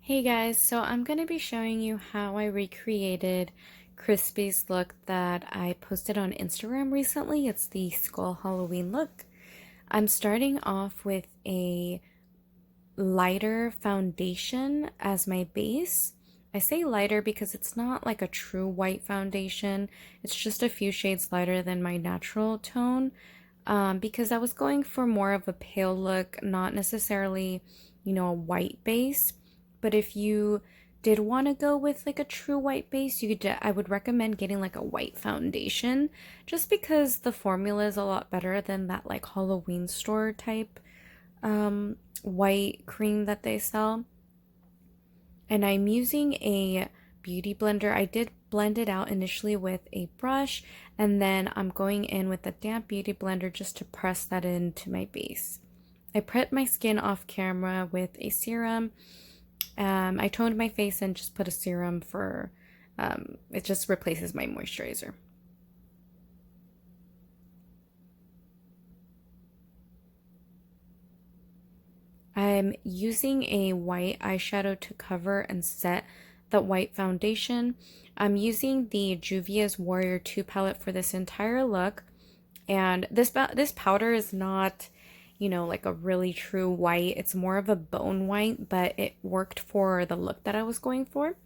Hey guys, so I'm going to be showing you how I recreated Crispy's look that I posted on Instagram recently. It's the Skull Halloween look. I'm starting off with a lighter foundation as my base. I say lighter because it's not like a true white foundation. It's just a few shades lighter than my natural tone, because I was going for more of a pale look, not necessarily, a white base. But if you did want to go with like a true white base, I would recommend getting like a white foundation just because the formula is a lot better than that like Halloween store type white cream that they sell. And I'm using a beauty blender. I did blend it out initially with a brush, and then I'm going in with a damp beauty blender just to press that into my base. I prepped my skin off camera with a serum. I toned my face and just put a serum for, it just replaces my moisturizer. I'm using a white eyeshadow to cover and set the white foundation. I'm using the Juvia's Warrior 2 palette for this entire look. And this powder is not, like a really true white. It's more of a bone white, but it worked for the look that I was going for.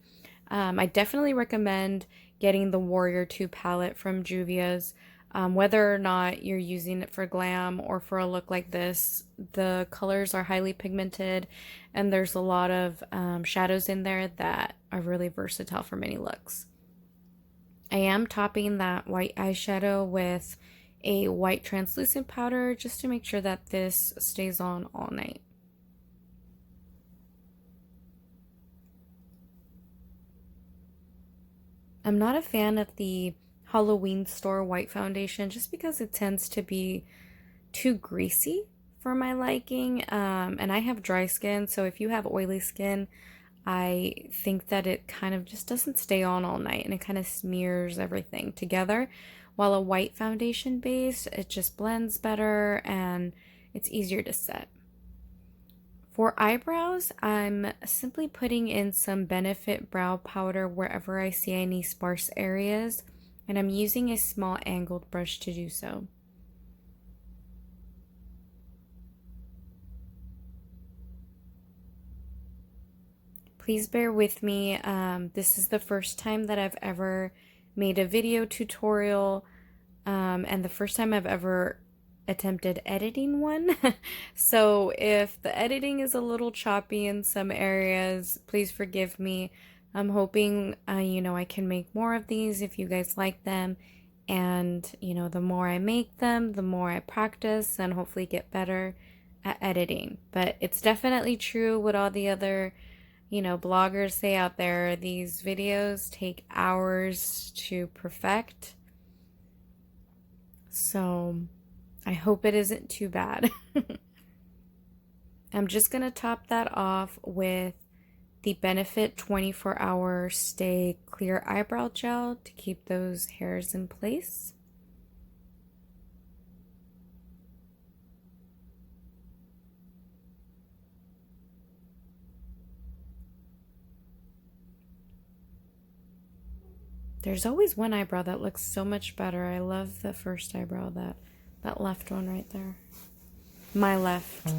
I definitely recommend getting the Warrior 2 palette from Juvia's. Whether or not you're using it for glam or for a look like this, the colors are highly pigmented and there's a lot of shadows in there that are really versatile for many looks. I am topping that white eyeshadow with a white translucent powder just to make sure that this stays on all night. I'm not a fan of the Halloween store white foundation just because it tends to be too greasy for my liking. And I have dry skin, so if you have oily skin, I think that it kind of just doesn't stay on all night and it kind of smears everything together. While a white foundation base, it just blends better and it's easier to set. For eyebrows, I'm simply putting in some Benefit brow powder wherever I see any sparse areas, and I'm using a small angled brush to do so. Please bear with me. This is the first time that I've ever made a video tutorial, and the first time I've ever attempted editing one. So if the editing is a little choppy in some areas, please forgive me. I'm hoping, I can make more of these if you guys like them. And, the more I make them, the more I practice and hopefully get better at editing. But it's definitely true what all the other, bloggers say out there. These videos take hours to perfect. So I hope it isn't too bad. I'm just going to top that off with the Benefit 24-hour Stay Clear Eyebrow Gel to keep those hairs in place. There's always one eyebrow that looks so much better. I love the first eyebrow, that left one right there. My left.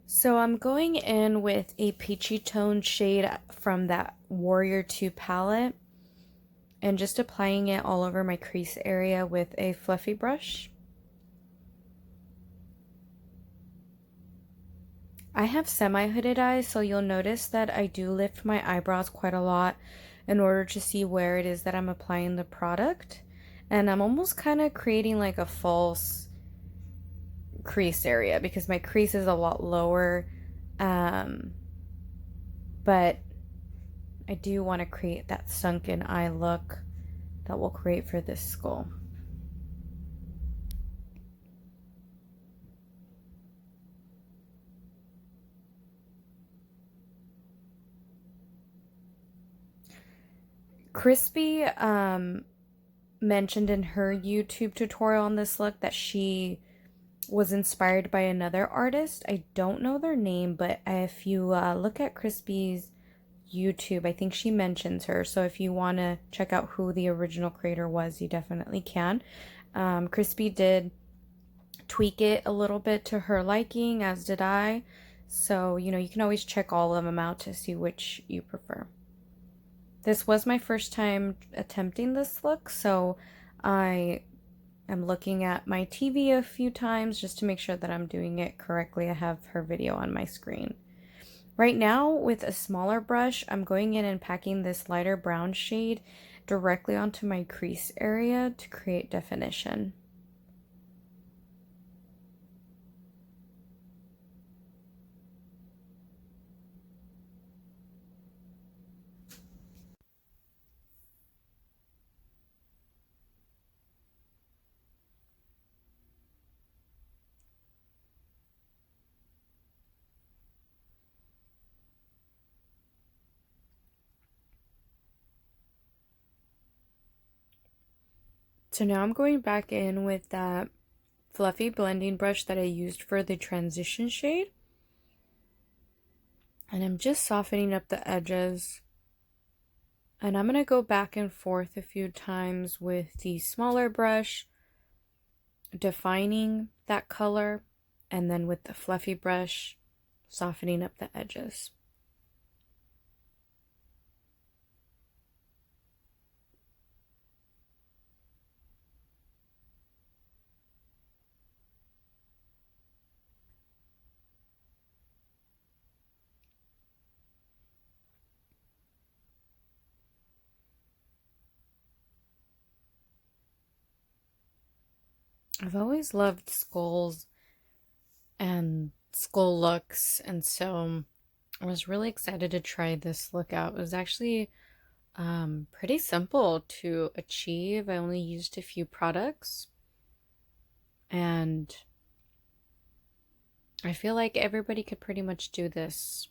So I'm going in with a peachy tone shade from that Warrior 2 palette and just applying it all over my crease area with a fluffy brush. I have semi-hooded eyes, so you'll notice that I do lift my eyebrows quite a lot in order to see where it is that I'm applying the product. And I'm almost kind of creating like a false crease area because my crease is a lot lower. But I do want to create that sunken eye look that we'll create for this skull. Crispy mentioned in her YouTube tutorial on this look that she was inspired by another artist. I don't know their name, but if you look at Crispy's YouTube, I think she mentions her. So if you want to check out who the original creator was, you definitely can. Crispy did tweak it a little bit to her liking, as did I. So, you can always check all of them out to see which you prefer. This was my first time attempting this look, so I am looking at my TV a few times just to make sure that I'm doing it correctly. I have her video on my screen. Right now, with a smaller brush, I'm going in and packing this lighter brown shade directly onto my crease area to create definition. So now I'm going back in with that fluffy blending brush that I used for the transition shade. And I'm just softening up the edges. And I'm going to go back and forth a few times with the smaller brush, defining that color, and then with the fluffy brush, softening up the edges. I've always loved skulls and skull looks, and so I was really excited to try this look out. It was actually pretty simple to achieve. I only used a few products, and I feel like everybody could pretty much do this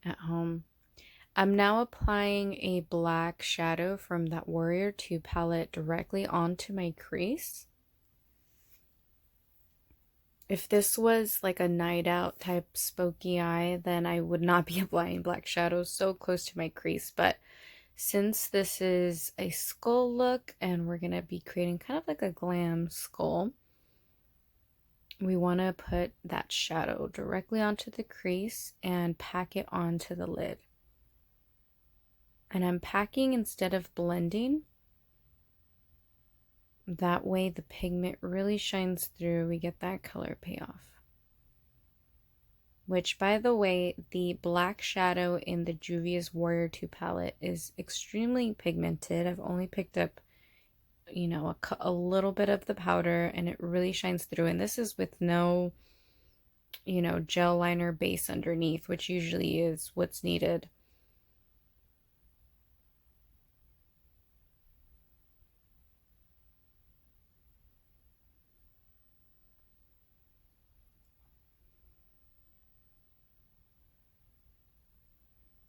at home. I'm now applying a black shadow from that Warrior 2 palette directly onto my crease. If this was like a night out type spooky eye, then I would not be applying black shadows so close to my crease. But since this is a skull look and we're going to be creating kind of like a glam skull, we want to put that shadow directly onto the crease and pack it onto the lid. And I'm packing instead of blending. That way the pigment really shines through. We get that color payoff. Which, by the way, the black shadow in the Juvia's Warrior 2 palette is extremely pigmented. I've only picked up, a little bit of the powder, and it really shines through. And this is with no, gel liner base underneath, which usually is what's needed.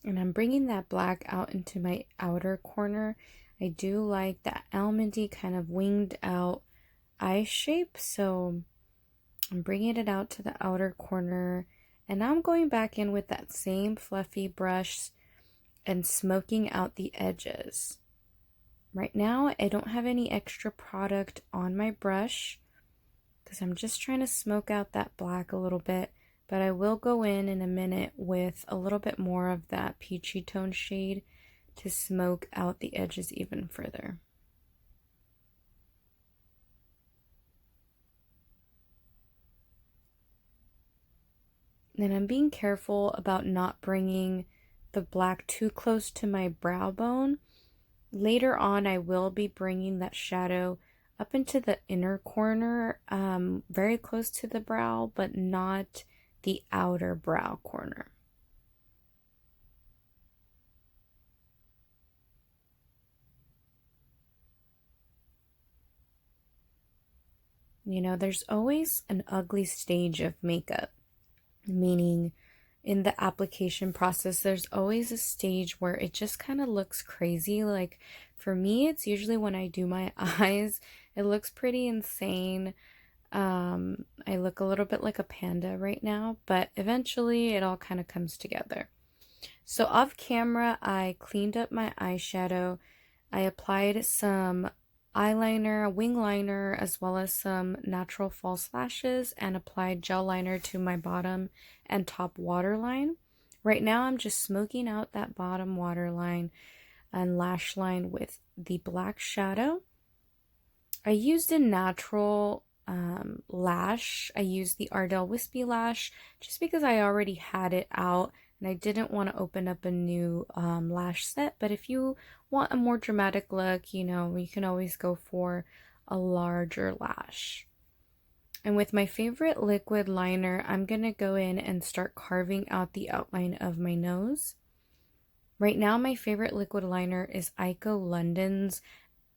And I'm bringing that black out into my outer corner. I do like that almondy kind of winged out eye shape, so I'm bringing it out to the outer corner. And now I'm going back in with that same fluffy brush and smoking out the edges. Right now, I don't have any extra product on my brush because I'm just trying to smoke out that black a little bit. But I will go in a minute with a little bit more of that peachy tone shade to smoke out the edges even further. And I'm being careful about not bringing the black too close to my brow bone. Later on, I will be bringing that shadow up into the inner corner, very close to the brow, but not the outer brow corner. There's always an ugly stage of makeup, meaning in the application process, there's always a stage where it just kind of looks crazy. Like for me, it's usually when I do my eyes, it looks pretty insane. I look a little bit like a panda right now, but eventually it all kind of comes together. So off camera, I cleaned up my eyeshadow. I applied some eyeliner, a wing liner, as well as some natural false lashes, and applied gel liner to my bottom and top waterline. Right now, I'm just smoking out that bottom waterline and lash line with the black shadow. I used a natural lash. I used the Ardell Wispy Lash just because I already had it out and I didn't want to open up a new lash set. But if you want a more dramatic look, you know, you can always go for a larger lash. And with my favorite liquid liner, I'm going to go in and start carving out the outline of my nose. Right now, my favorite liquid liner is Ico London's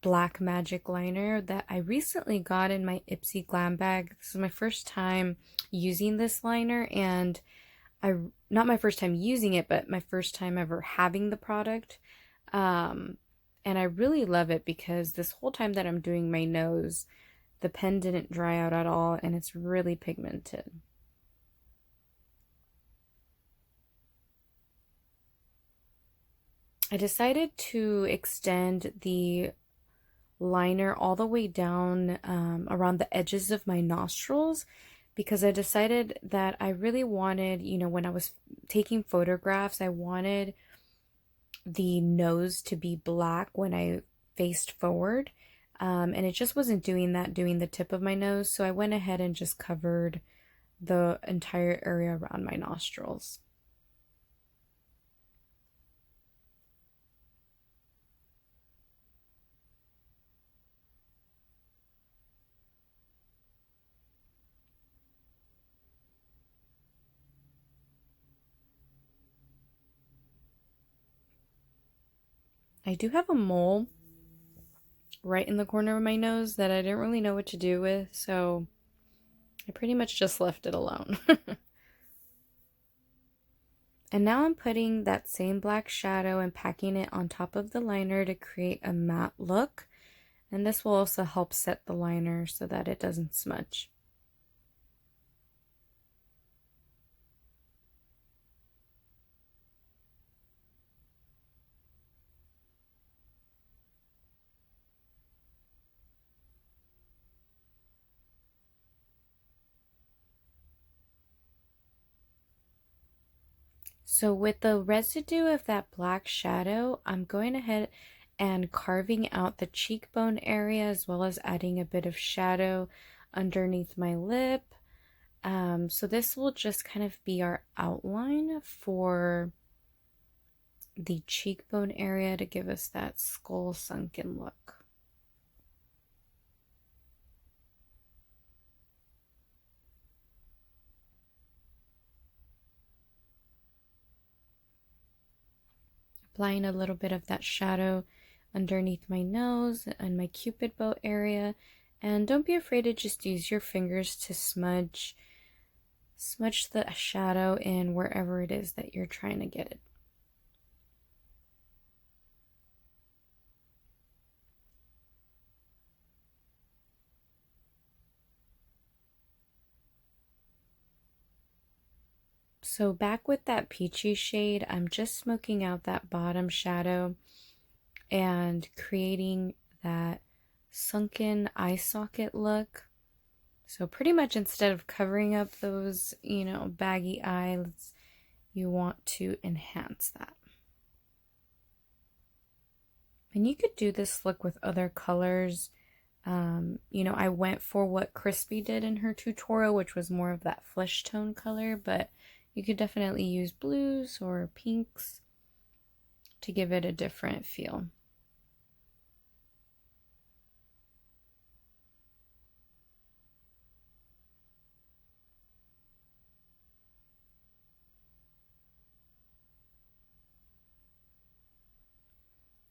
Black Magic liner that I recently got in my Ipsy Glam bag. This is my first time using this liner, and not my first time using it, but my first time ever having the product. And I really love it because this whole time that I'm doing my nose, the pen didn't dry out at all, and it's really pigmented. I decided to extend the liner all the way down around the edges of my nostrils because I decided that I really wanted, you know, when I was taking photographs, I wanted the nose to be black when I faced forward. And it just wasn't doing that, doing the tip of my nose. So I went ahead and just covered the entire area around my nostrils. I do have a mole right in the corner of my nose that I didn't really know what to do with, so I pretty much just left it alone. And now I'm putting that same black shadow and packing it on top of the liner to create a matte look. And this will also help set the liner so that it doesn't smudge. So with the residue of that black shadow, I'm going ahead and carving out the cheekbone area as well as adding a bit of shadow underneath my lip. So this will just kind of be our outline for the cheekbone area to give us that skull sunken look. Applying a little bit of that shadow underneath my nose and my cupid bow area. And don't be afraid to just use your fingers to smudge the shadow in wherever it is that you're trying to get it. So back with that peachy shade, I'm just smoking out that bottom shadow and creating that sunken eye socket look. So pretty much instead of covering up those, you know, baggy eyes, you want to enhance that. And you could do this look with other colors. You know, I went for what Crispy did in her tutorial, which was more of that flesh tone color, but you could definitely use blues or pinks to give it a different feel.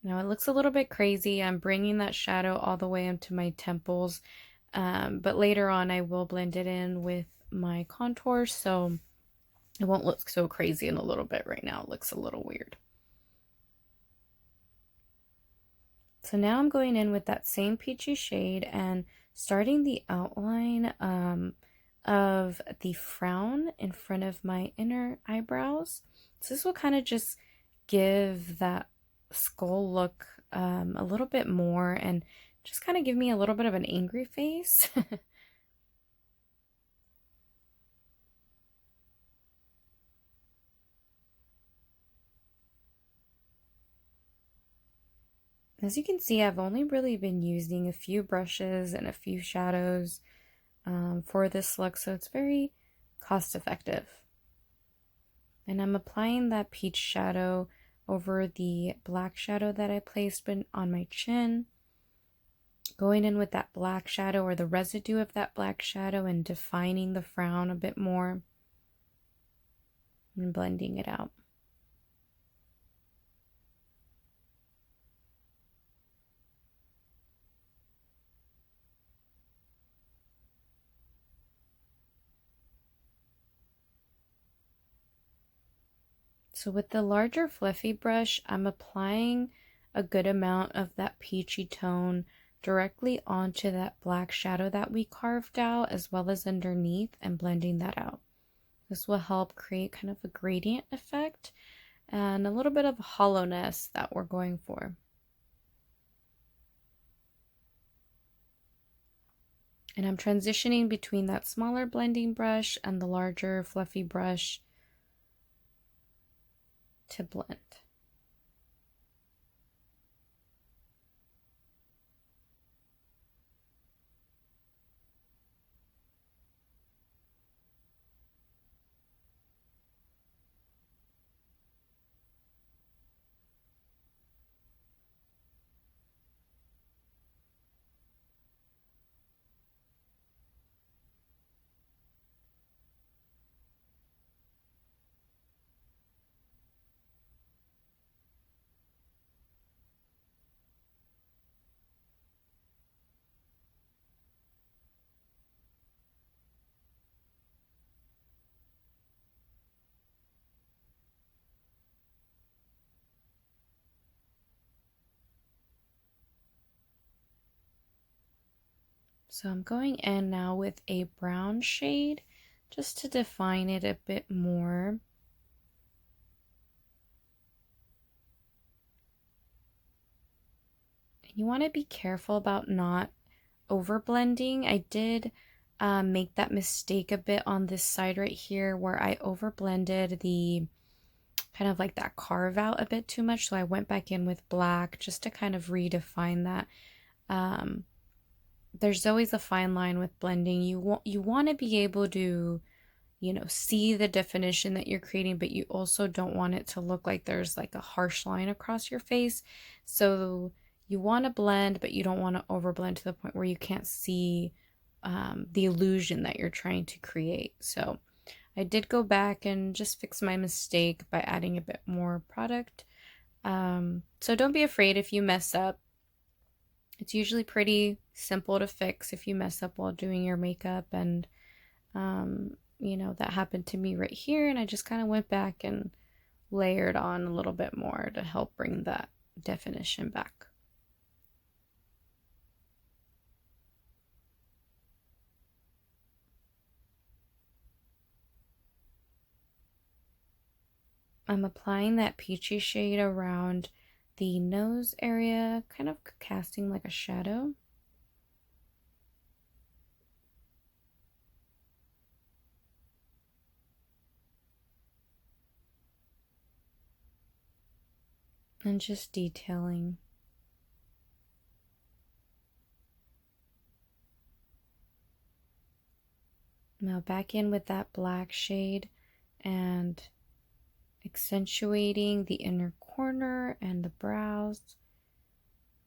Now it looks a little bit crazy. I'm bringing that shadow all the way into my temples, but later on I will blend it in with my contour. So It won't look so crazy in a little bit right now. It looks a little weird. So now I'm going in with that same peachy shade and starting the outline of the frown in front of my inner eyebrows. So this will kind of just give that skull look a little bit more and just kind of give me a little bit of an angry face. As you can see, I've only really been using a few brushes and a few shadows for this look, so it's very cost effective. And I'm applying that peach shadow over the black shadow that I placed on my chin, going in with that black shadow or the residue of that black shadow and defining the frown a bit more and blending it out. So with the larger fluffy brush, I'm applying a good amount of that peachy tone directly onto that black shadow that we carved out, as well as underneath, and blending that out. This will help create kind of a gradient effect and a little bit of hollowness that we're going for. And I'm transitioning between that smaller blending brush and the larger fluffy brush to blend. So I'm going in now with a brown shade just to define it a bit more. And you want to be careful about not over blending. I did make that mistake a bit on this side right here where I over blended the kind of like that carve out a bit too much. So I went back in with black just to kind of redefine that. There's always a fine line with blending. You want to be able to, see the definition that you're creating, but you also don't want it to look like there's like a harsh line across your face. So you want to blend, but you don't want to overblend to the point where you can't see the illusion that you're trying to create. So I did go back and just fix my mistake by adding a bit more product. So don't be afraid if you mess up. It's usually pretty simple to fix if you mess up while doing your makeup. And, that happened to me right here. And I just kind of went back and layered on a little bit more to help bring that definition back. I'm applying that peachy shade around the nose area, kind of casting like a shadow. And just detailing. Now back in with that black shade and accentuating the inner corner and the brows,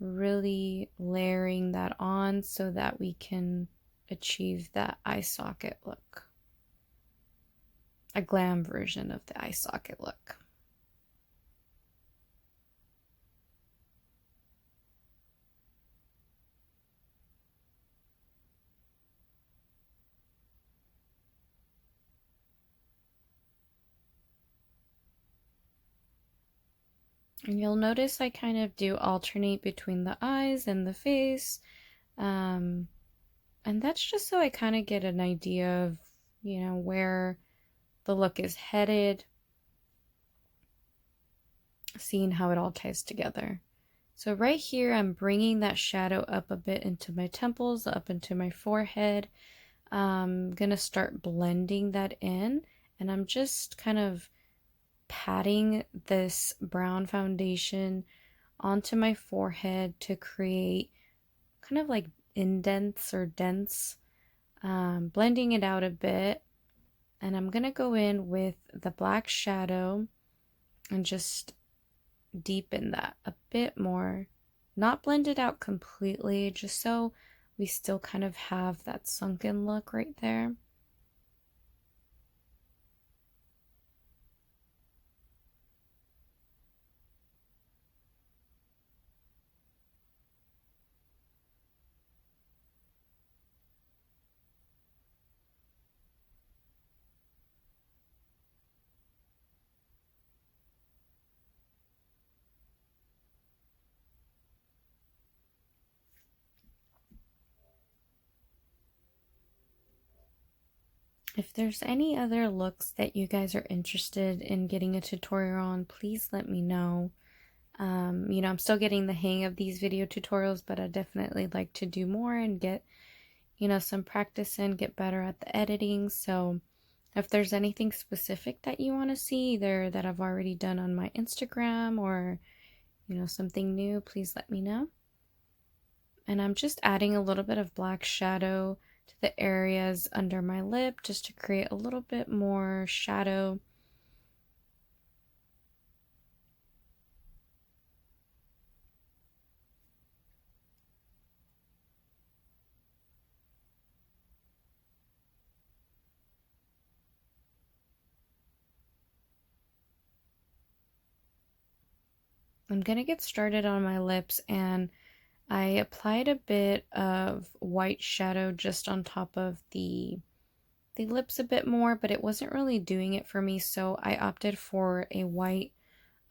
really layering that on so that we can achieve that eye socket look, a glam version of the eye socket look. And you'll notice I kind of do alternate between the eyes and the face. Um, and that's just so I kind of get an idea of, where the look is headed, seeing how it all ties together. So right here, I'm bringing that shadow up a bit into my temples, up into my forehead. I'm gonna start blending that in, and I'm just kind of patting this brown foundation onto my forehead to create kind of like indents or dents, blending it out a bit. And I'm gonna go in with the black shadow and just deepen that a bit more. Not blend it out completely, just so we still kind of have that sunken look right there. If there's any other looks that you guys are interested in getting a tutorial on, please let me know. I'm still getting the hang of these video tutorials, but I definitely like to do more and get, some practice in, get better at the editing. So if there's anything specific that you want to see, either that I've already done on my Instagram or, something new, please let me know. And I'm just adding a little bit of black shadow to the areas under my lip just to create a little bit more shadow. I'm gonna get started on my lips, and I applied a bit of white shadow just on top of the lips a bit more, but it wasn't really doing it for me, so I opted for a white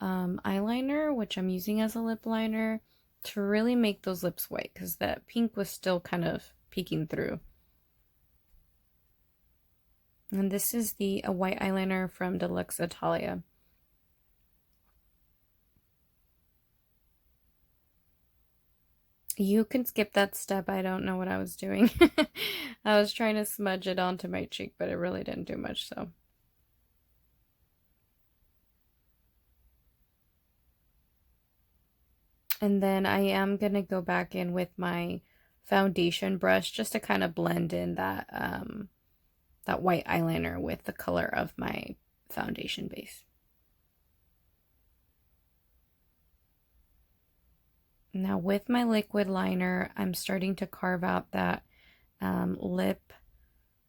eyeliner, which I'm using as a lip liner to really make those lips white because that pink was still kind of peeking through. And this is a white eyeliner from Deluxe Italia. You can skip that step. I don't know what I was doing. I was trying to smudge it onto my cheek, but it really didn't do much, so. And then I am going to go back in with my foundation brush just to kind of blend in that white eyeliner with the color of my foundation base. Now with my liquid liner, I'm starting to carve out that lip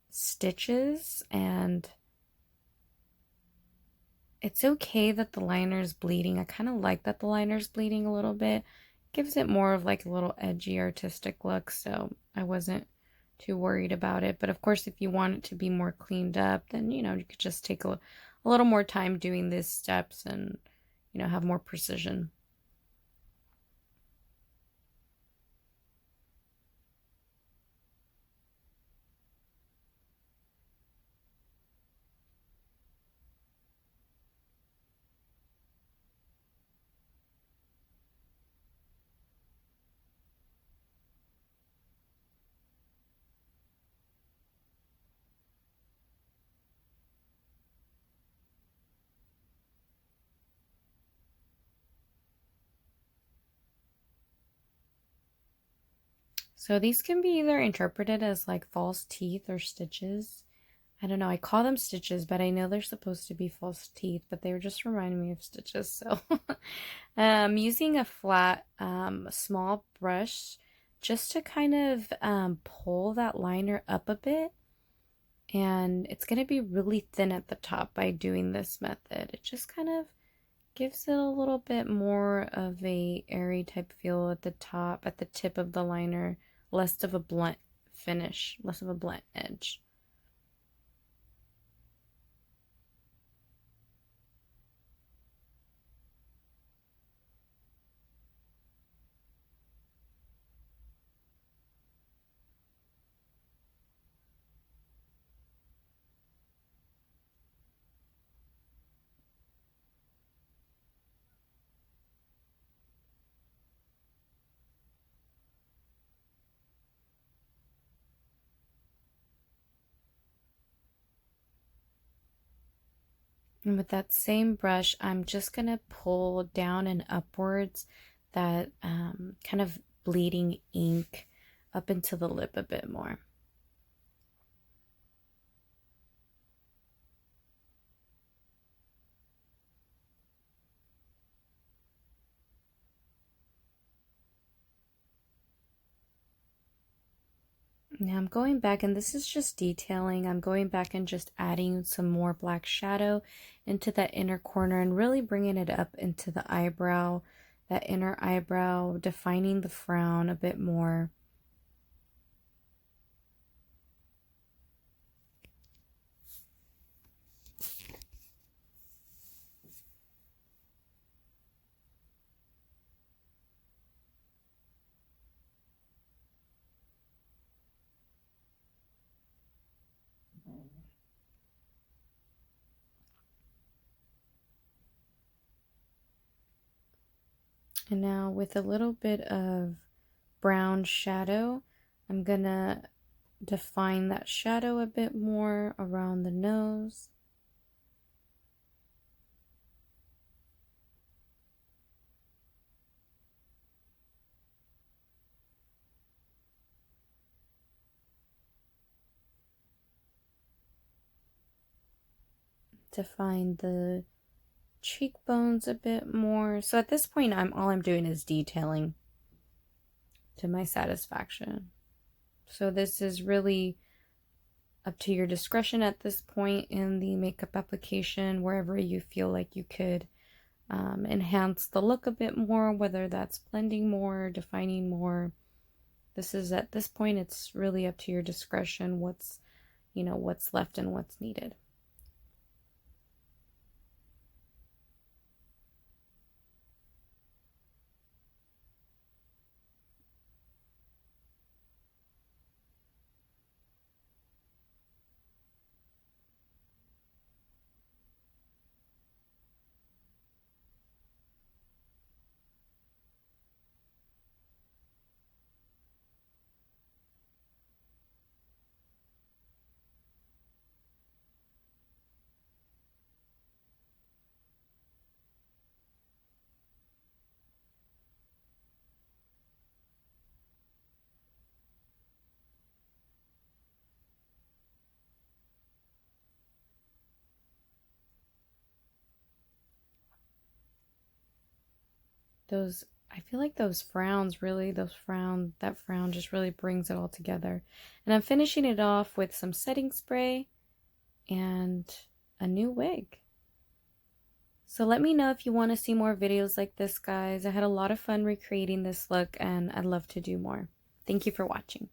stitches, and it's okay that the liner is bleeding. I kind of like that the liner is bleeding a little bit. Gives it more of like a little edgy artistic look, so I wasn't too worried about it. But of course, if you want it to be more cleaned up, then you could just take a little more time doing these steps and have more precision. So these can be either interpreted as like false teeth or stitches. I don't know. I call them stitches, but I know they're supposed to be false teeth, but they were just reminding me of stitches. So using a flat, small brush just to kind of pull that liner up a bit. And it's going to be really thin at the top by doing this method. It just kind of gives it a little bit more of a airy type feel at the top, at the tip of the liner, less of a blunt finish, less of a blunt edge. And with that same brush, I'm just going to pull down and upwards that kind of bleeding ink up into the lip a bit more. Now I'm going back, and this is just detailing. I'm going back and just adding some more black shadow into that inner corner and really bringing it up into the eyebrow, that inner eyebrow, defining the frown a bit more. And now with a little bit of brown shadow, I'm gonna define that shadow a bit more around the nose. Define the cheekbones a bit more. So at this point, all I'm doing is detailing to my satisfaction. So this is really up to your discretion at this point in the makeup application, wherever you feel like you could enhance the look a bit more, whether that's blending more, defining more. This is at this point, it's really up to your discretion what's, what's left and what's needed. I feel like those frowns really, that frown just really brings it all together. And I'm finishing it off with some setting spray and a new wig. So let me know if you want to see more videos like this, guys. I had a lot of fun recreating this look and I'd love to do more. Thank you for watching.